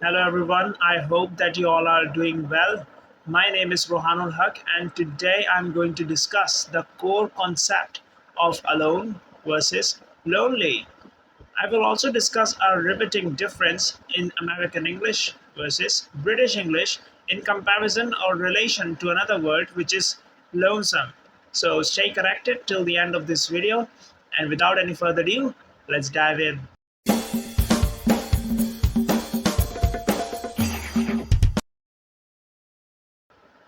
Hello everyone, I hope that you all are doing well. My name is Rohaan and today I'm going to discuss the core concept of alone versus lonely. I will also discuss a riveting difference in American English versus British English in comparison or relation to another word which is lonesome. So stay connected till the end of this video, and without any further ado, let's dive in.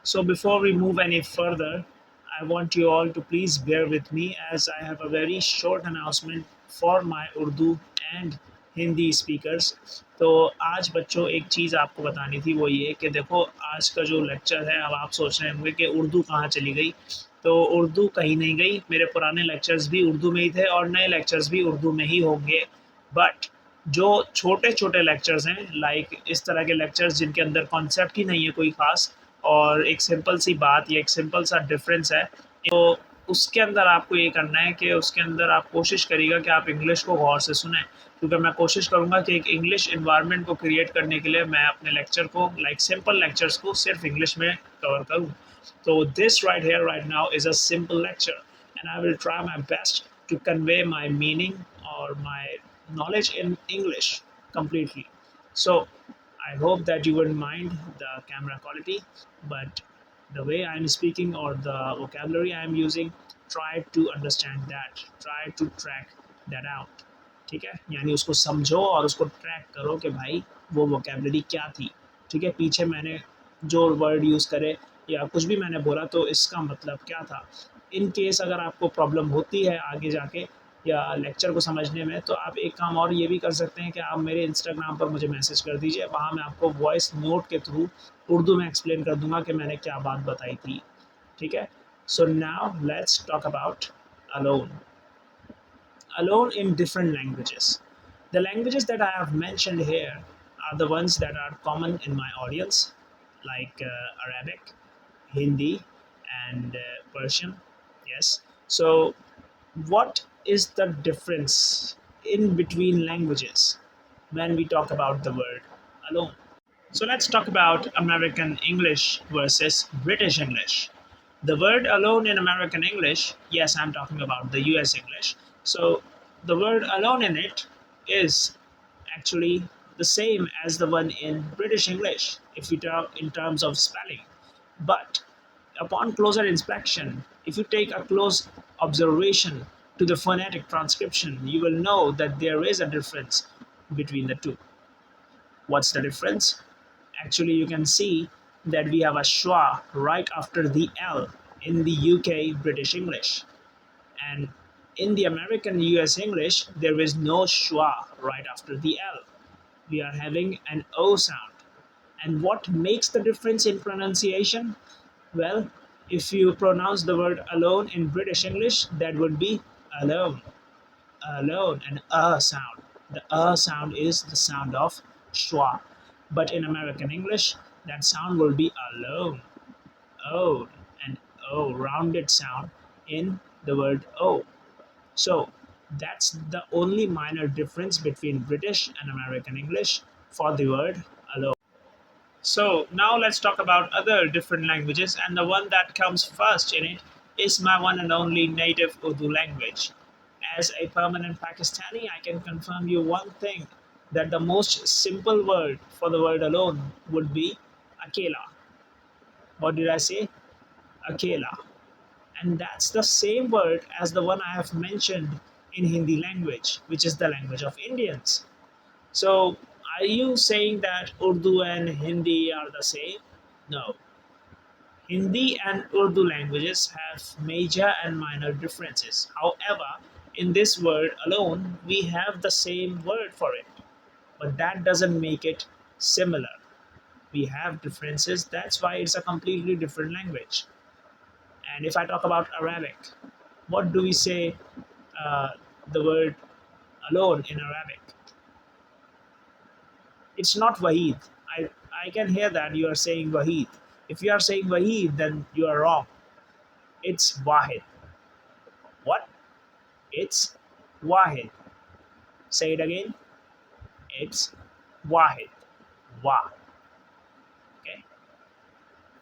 So before we move any further, I want you all to please bear with me as I have a very short announcement for my Urdu and Hindi speakers. तो आज बच्चों एक चीज़ आपको बतानी थी, वो ये कि देखो आज का जो लेक्चर है, अब आप सोच रहे होंगे कि उर्दू कहाँ चली गई। तो उर्दू कहीं नहीं गई, मेरे पुराने लेक्चर्स भी उर्दू में ही थे और नए लेक्चर्स भी उर्दू में ही होंगे। बट जो छोटे छोटे लेक्चर्स हैं, लाइक इस तरह के लेक्चर्स जिनके अंदर कॉन्सेप्ट ही नहीं है कोई ख़ास, और एक सिंपल सी बात या एक सिंपल सा डिफरेंस है, तो उसके अंदर आपको ये करना है कि उसके अंदर आप कोशिश करिएगा कि आप इंग्लिश को गौर से सुनें, क्योंकि मैं कोशिश करूँगा कि एक इंग्लिश इन्वायरमेंट को क्रिएट करने के लिए मैं अपने लेक्चर को, लाइक सिंपल लेक्चर्स को, सिर्फ इंग्लिश में कवर करूँ। तो this right here right now is a simple lecture and I will try my best to convey my meaning और my knowledge in English completely. So I hope that you wouldn't mind the camera quality, but the way I'm speaking or the vocabulary I'm using, try to understand that, try to track that out. ठीक है, यानी उसको समझो और उसको track करो कि भाई वो वोकेबलरी क्या थी। ठीक है, पीछे मैंने जो वर्ड यूज़ करे या कुछ भी मैंने बोला तो इसका मतलब क्या था। इन केस अगर आपको प्रॉब्लम होती है आगे जाके या लेक्चर को समझने में, तो आप एक काम और ये भी कर सकते हैं कि आप मेरे इंस्टाग्राम पर मुझे मैसेज कर दीजिए, वहाँ मैं आपको वॉइस नोट के थ्रू उर्दू में एक्सप्लेन कर दूंगा कि मैंने क्या बात बताई थी। ठीक है, so now let's talk about alone. Alone in different languages. The languages that I have mentioned here are the ones that are common in my audience, like Arabic, Hindi, and Persian. Yes. So, what is the difference in between languages when we talk about the word alone? So let's talk about American English versus British English. The word alone in American English, yes, I'm talking about the US English. So the word alone in it is actually the same as the one in British English if we talk in terms of spelling. But upon closer inspection, if you take a close observation to the phonetic transcription, you will know that there is a difference between the two. What's the difference? Actually, you can see that we have a schwa right after the L in the UK British English. And in the American US English, there is no schwa right after the L. We are having an O sound. And what makes the difference in pronunciation? Well, if you pronounce the word alone in British English, that would be alone, alone, an sound. The sound is the sound of schwa. But in American English, that sound will be alone, O, and O, rounded sound in the word O. So that's the only minor difference between British and American English for the word alone. So now let's talk about other different languages, and the one that comes first in it is my one and only native Urdu language. As a permanent Pakistani, I can confirm you one thing, that the most simple word for the word alone would be akela. What did I say? Akela. And that's the same word as the one I have mentioned in Hindi language, which is the language of Indians. So, are you saying that Urdu and Hindi are the same? No. Hindi and Urdu languages have major and minor differences. However, in this word alone, we have the same word for it, but that doesn't make it similar. We have differences, that's why it's a completely different language. And if I talk about Arabic, what do we say uh, the word alone in Arabic? It's not Wahid. I can hear that you are saying Wahid. If you are saying Wahid, then you are wrong. It's Wahid. What? It's Wahid. Say it again. It's Wahid. wa. Okay.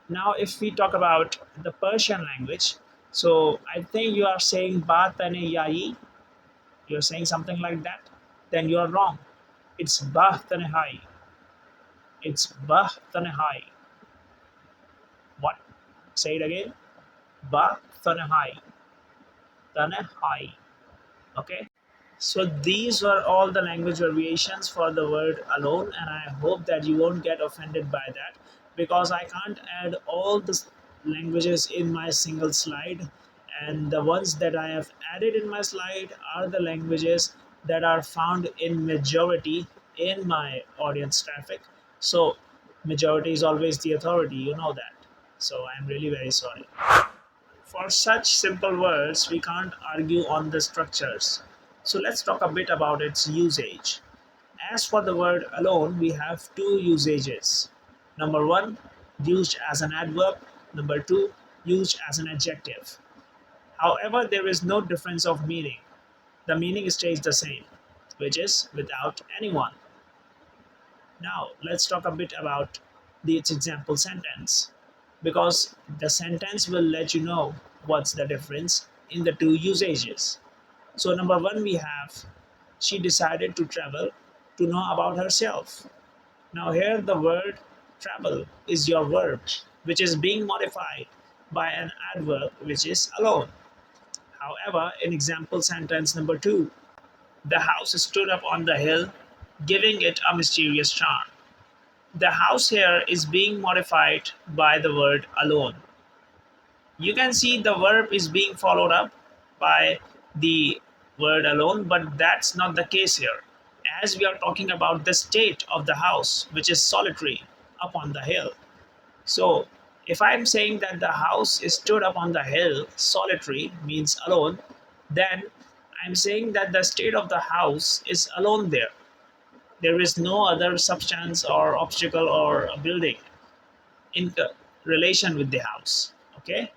Now, if we talk about the Persian language, so I think you are saying ba tane yayi. You're saying something like that. Then you are wrong. It's ba tane hai. It's ba tane hai. What? Say it again. Ba tane hai. Tane hai. Okay. So these were all the language variations for the word alone, and I hope that you won't get offended by that because I can't add all the languages in my single slide. And the ones that I have added in my slide are the languages that are found in majority in my audience traffic. So majority is always the authority, you know that. So I'm really very sorry. For such simple words, we can't argue on the structures. So let's talk a bit about its usage. As for the word alone, we have two usages. Number one, used as an adverb. Number two, used as an adjective. However, there is no difference of meaning. The meaning stays the same, which is without anyone. Now, let's talk a bit about its example sentence because the sentence will let you know what's the difference in the two usages. So, number one, we have she decided to travel to know about herself. Now, here the word travel is your verb, which is being modified by an adverb, which is alone. However, in example sentence number two, the house stood up on the hill, giving it a mysterious charm. The house here is being modified by the word alone. You can see the verb is being followed up by the word alone, but that's not the case here, as we are talking about the state of the house, which is solitary upon the hill. So, if I'm saying that the house is stood up on the hill, solitary means alone, then I'm saying that the state of the house is alone there. There is no other substance or obstacle or a building in relation with the house. Okay,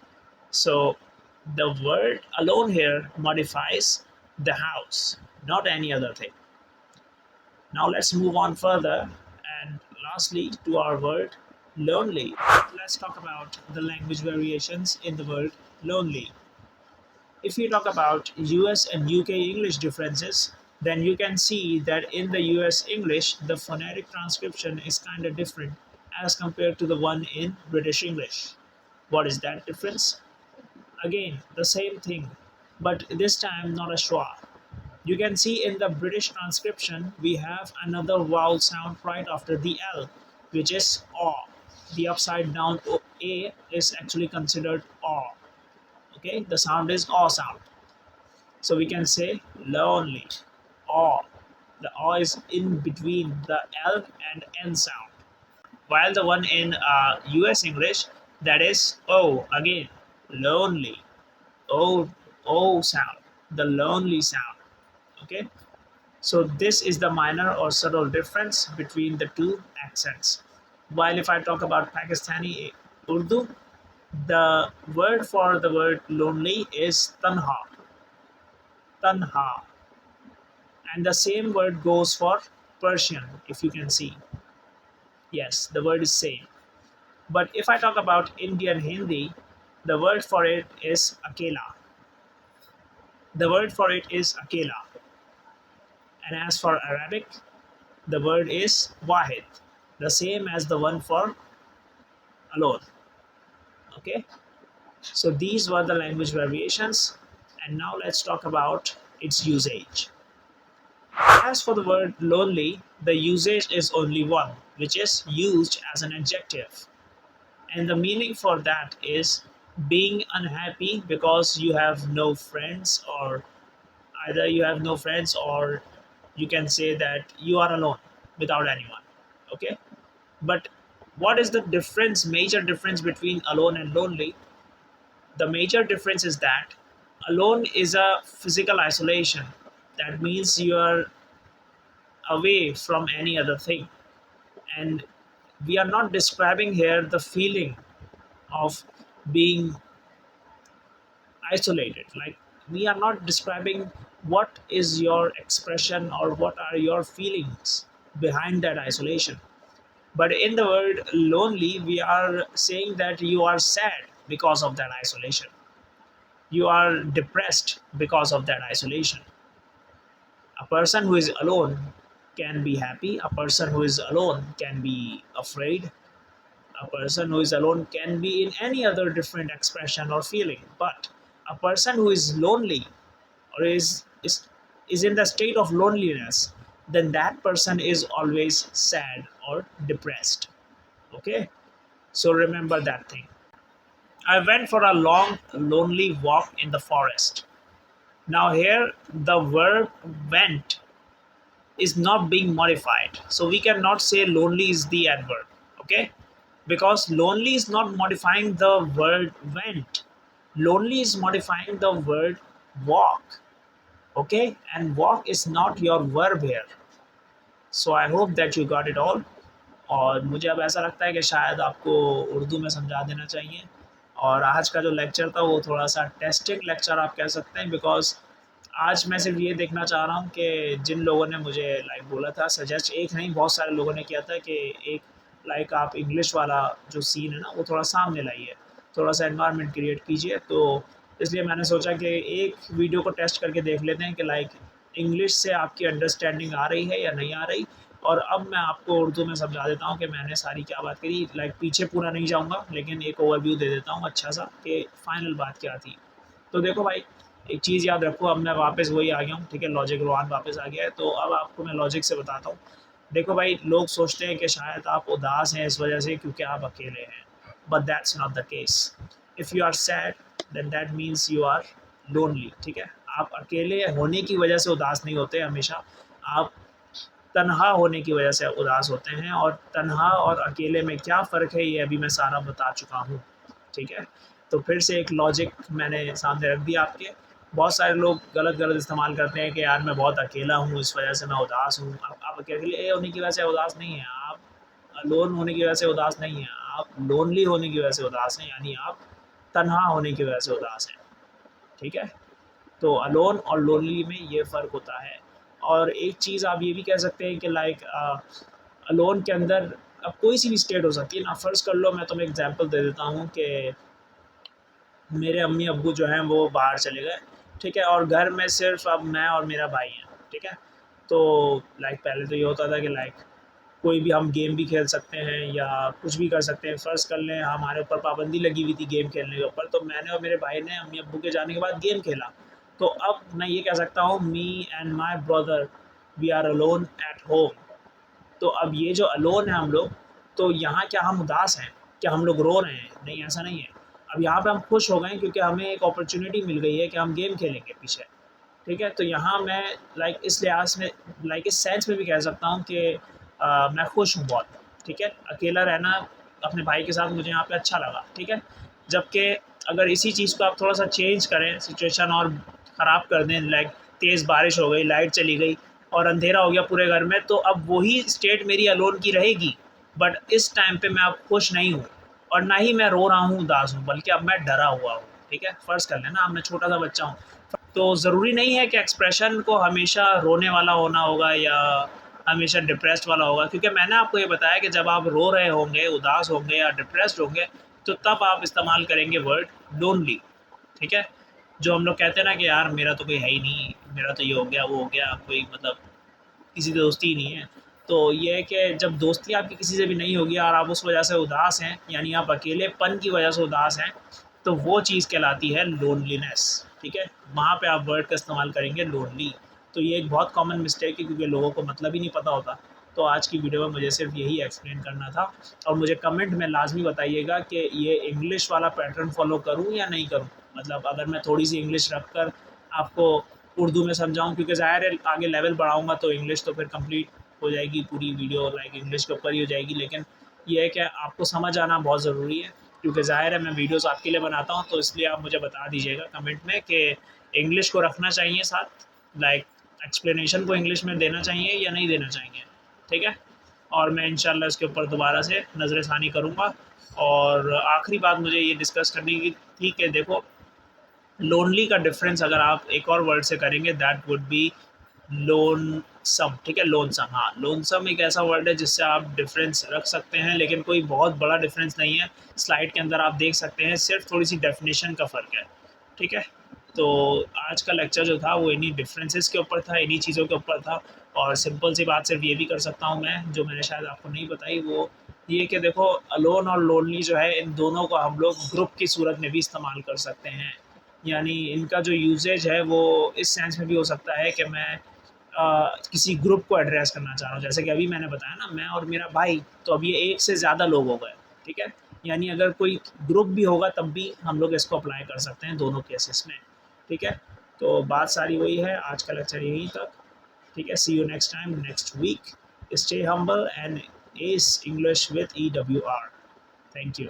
so the word alone here modifies the house, not any other thing. Now let's move on further and lastly to our word lonely. Let's talk about the language variations in the word lonely. If you talk about US and UK English differences, then you can see that in the US English, the phonetic transcription is kind of different as compared to the one in British English. What is that difference? Again, the same thing, but this time not a schwa. You can see in the British transcription, we have another vowel sound right after the L, which is aw. The upside down A is actually considered aw. Okay, the sound is aw sound. So we can say lonely, aw. The aw is in between the L and N sound. While the one in US English, that is O again, lonely. O, O sound, the lonely sound. Okay, so this is the minor or subtle difference between the two accents. While if I talk about Pakistani Urdu, the word for the word lonely is tanha, tanha, and the same word goes for Persian. If you can see, yes, the word is same. But if I talk about Indian Hindi, the word for it is akela. The word for it is akela, and as for Arabic, the word is wahid, the same as the one for alone. Okay, so these were the language variations, and now let's talk about its usage. As for the word lonely, the usage is only one, which is used as an adjective, and the meaning for that is being unhappy because you have no friends, or either you have no friends, or you can say that you are alone without anyone. Okay, but what is the difference, major difference between alone and lonely? The major difference is that alone is a physical isolation. That means you are away from any other thing. And we are not describing here the feeling of being isolated. Like, we are not describing what is your expression or what are your feelings behind that isolation. But in the word lonely, we are saying that you are sad because of that isolation. You are depressed because of that isolation. A person who is alone can be happy. A person who is alone can be afraid. A person who is alone can be in any other different expression or feeling. But a person who is lonely or is in the state of loneliness, then that person is always sad or depressed. Okay? So remember that thing. I went for a long, lonely walk in the forest. Now, here the verb went is not being modified. So, we cannot say lonely is the adverb. Okay? Because lonely is not modifying the word went. Lonely is modifying the word walk. Okay? And walk is not your verb here. So I hope that you got it all. और मुझे अब ऐसा लगता है कि शायद आपको उर्दू में समझा देना चाहिए। और आज का जो लेक्चर था वो थोड़ा सा टेस्टिंग लेक्चर आप कह सकते हैं, बिकॉज आज मैं सिर्फ ये देखना चाह रहा हूँ कि जिन लोगों ने मुझे लाइक बोला था, सजेस्ट एक नहीं बहुत सारे लोगों ने किया था कि एक लाइक आप इंग्लिश वाला जो सीन है ना वो थोड़ा सामने लाइए, थोड़ा सा एनवायरनमेंट क्रिएट कीजिए। तो इसलिए मैंने सोचा कि एक वीडियो को टेस्ट करके देख लेते हैं कि लाइक इंग्लिश से आपकी अंडरस्टैंडिंग आ रही है या नहीं आ रही। और अब मैं आपको उर्दू में समझा देता हूँ कि मैंने सारी क्या बात करी। लाइक पीछे पूरा नहीं जाऊँगा, लेकिन एक ओवरव्यू दे देता हूँ अच्छा सा कि फाइनल बात क्या थी। तो देखो भाई, एक चीज़ याद रखो, अब मैं वापस वही आ गया हूँ, ठीक है, लॉजिक रोहान वापस आ गया है। तो अब आपको मैं लॉजिक से बताता हूँ। देखो भाई, लोग सोचते हैं कि शायद आप उदास हैं इस वजह से क्योंकि आप अकेले हैं, but that's not the case. If you are sad then that means you are lonely. ठीक है, आप अकेले होने की वजह से उदास नहीं होते हमेशा, आप तन्हा होने की वजह से उदास होते हैं। और तन्हा और अकेले में क्या फ़र्क है ये अभी मैं सारा बता चुका हूँ। ठीक है, तो फिर से एक लॉजिक मैंने सामने रख दिया आपके। बहुत सारे लोग गलत गलत इस्तेमाल करते हैं कि यार मैं बहुत अकेला हूँ इस वजह से मैं उदास हूँ। आप अकेले होने की वजह से उदास नहीं हैं, आप अलोन होने की वजह से उदास नहीं हैं, आप लोनली होने की वजह से उदास हैं, यानी आप तन्हा होने की वजह से उदास हैं। ठीक है, तो अलोन और लोनली में ये फ़र्क होता है। और एक चीज़ आप ये भी कह सकते हैं कि लाइक अलोन के अंदर अब कोई सी भी स्टेट हो सकती है ना। फ़र्ज़ कर लो, मैं तुम्हें एग्जांपल दे देता हूँ कि मेरे अम्मी अब्बू जो हैं वो बाहर चले गए, ठीक है, और घर में सिर्फ अब मैं और मेरा भाई हैं। ठीक है, तो लाइक पहले तो ये होता था कि लाइक कोई भी हम गेम भी खेल सकते हैं या कुछ भी कर सकते हैं। फ़र्ज़ कर लें हमारे ऊपर पाबंदी लगी हुई थी गेम खेलने के ऊपर, तो मैंने और मेरे भाई ने अम्मी अब्बू के जाने के बाद गेम खेला। तो अब मैं ये कह सकता हूँ, me and my brother we are alone at home. तो अब ये जो अलोन है हम लोग, तो यहाँ क्या हम उदास हैं? क्या हम लोग रो रहे हैं? नहीं, ऐसा नहीं है। अब यहाँ पे हम खुश हो गए हैं क्योंकि हमें एक अपॉर्चुनिटी मिल गई है कि हम गेम खेलेंगे पीछे। ठीक है, तो यहाँ मैं लाइक इस लिहाज में लाइक इस सेंस में भी कह सकता हूँ कि मैं खुश हूँ बहुत। ठीक है, अकेला रहना अपने भाई के साथ मुझे यहाँ पे अच्छा लगा। ठीक है, जबकि अगर इसी चीज़ को आप थोड़ा सा चेंज करें, सिचुएशन और ख़राब कर दें, लाइक तेज़ बारिश हो गई, लाइट चली गई और अंधेरा हो गया पूरे घर में, तो अब वही स्टेट मेरी अलोन की रहेगी। बट इस टाइम पे मैं अब खुश नहीं हूँ और ना ही मैं रो रहा हूँ, उदास हूँ, बल्कि अब मैं डरा हुआ हूँ। ठीक है, फ़र्ज़ कर लेना अब मैं छोटा सा बच्चा हूँ। तो ज़रूरी नहीं है कि एक्सप्रेशन को हमेशा रोने वाला होना होगा या हमेशा डिप्रेस्ड वाला होगा, क्योंकि मैंने आपको ये बताया कि जब आप रो रहे होंगे, उदास होंगे या डिप्रेस्ड होंगे, तो तब आप इस्तेमाल करेंगे वर्ड लोनली। ठीक है, जो हम लोग कहते हैं ना कि यार मेरा तो कोई है ही नहीं, मेरा तो ये हो गया वो हो गया, कोई मतलब किसी से दोस्ती ही नहीं है। तो ये है कि जब दोस्ती आपकी किसी से भी नहीं होगी और आप उस वजह से उदास हैं, यानी आप अकेलेपन की वजह से उदास हैं, तो वो चीज़ कहलाती है लोनलीनेस। ठीक है, वहाँ पे आप वर्ड का इस्तेमाल करेंगे लोनली। तो ये एक बहुत कॉमन मिस्टेक है क्योंकि लोगों को मतलब ही नहीं पता होता। तो आज की वीडियो में मुझे सिर्फ यही एक्सप्लेन करना था। और मुझे कमेंट में लाजमी बताइएगा कि ये इंग्लिश वाला पैटर्न फॉलो करूँ या नहीं करूँ। मतलब अगर मैं थोड़ी सी इंग्लिश रख कर आपको उर्दू में समझाऊँ, क्योंकि ज़ाहिर है आगे लेवल बढ़ाऊँगा तो इंग्लिश तो फिर कंप्लीट हो जाएगी, पूरी वीडियो लाइक इंग्लिश के ऊपर ही हो जाएगी। लेकिन ये है कि आपको समझ आना बहुत ज़रूरी है, क्योंकि ज़ाहिर है मैं वीडियोज़ आपके लिए बनाता हूँ। तो इसलिए आप मुझे बता दीजिएगा कमेंट में कि इंग्लिश को रखना चाहिए साथ, लाइक एक्सप्लेनेशन को इंग्लिश में देना चाहिए या नहीं देना चाहिए। ठीक है, और मैं इंशाल्लाह इसके ऊपर दोबारा से नज़र षानी करूँगा। और आखिरी बात मुझे ये डिस्कस करनी की थी कि देखो, लोनली का डिफरेंस अगर आप एक और वर्ड से करेंगे, दैट वुड बी लोनसम, ठीक है, लोनसम, हाँ लोनसम एक ऐसा वर्ड है जिससे आप डिफरेंस रख सकते हैं, लेकिन कोई बहुत बड़ा डिफरेंस नहीं है। स्लाइड के अंदर आप देख सकते हैं, सिर्फ थोड़ी सी डेफिनेशन का फ़र्क है, ठीक है। तो आज का लेक्चर जो था वो इन्हीं डिफरेंसेस के ऊपर था, इन्हीं चीज़ों के ऊपर था। और सिंपल सी बात सिर्फ ये भी कर सकता हूँ मैं, जो मैंने शायद आपको नहीं बताई, वो ये कि देखो अलोन और लोनली जो है, इन दोनों को हम लोग ग्रुप की सूरत में भी इस्तेमाल कर सकते हैं। यानी इनका जो यूजेज है वो इस सेंस में भी हो सकता है कि मैं किसी ग्रुप को एड्रेस करना चाह रहा हूँ, जैसे कि अभी मैंने बताया ना, मैं और मेरा भाई, तो अब ये एक से ज़्यादा लोग हो गए, ठीक है। यानी अगर कोई ग्रुप भी होगा तब भी हम लोग इसको अप्लाई कर सकते हैं दोनों केसेस में, ठीक है। तो बात सारी वही है, आज का लेक्चर यहीं तक, ठीक है। See you next time, next week. Stay humble and ace English with EWR। Thank you.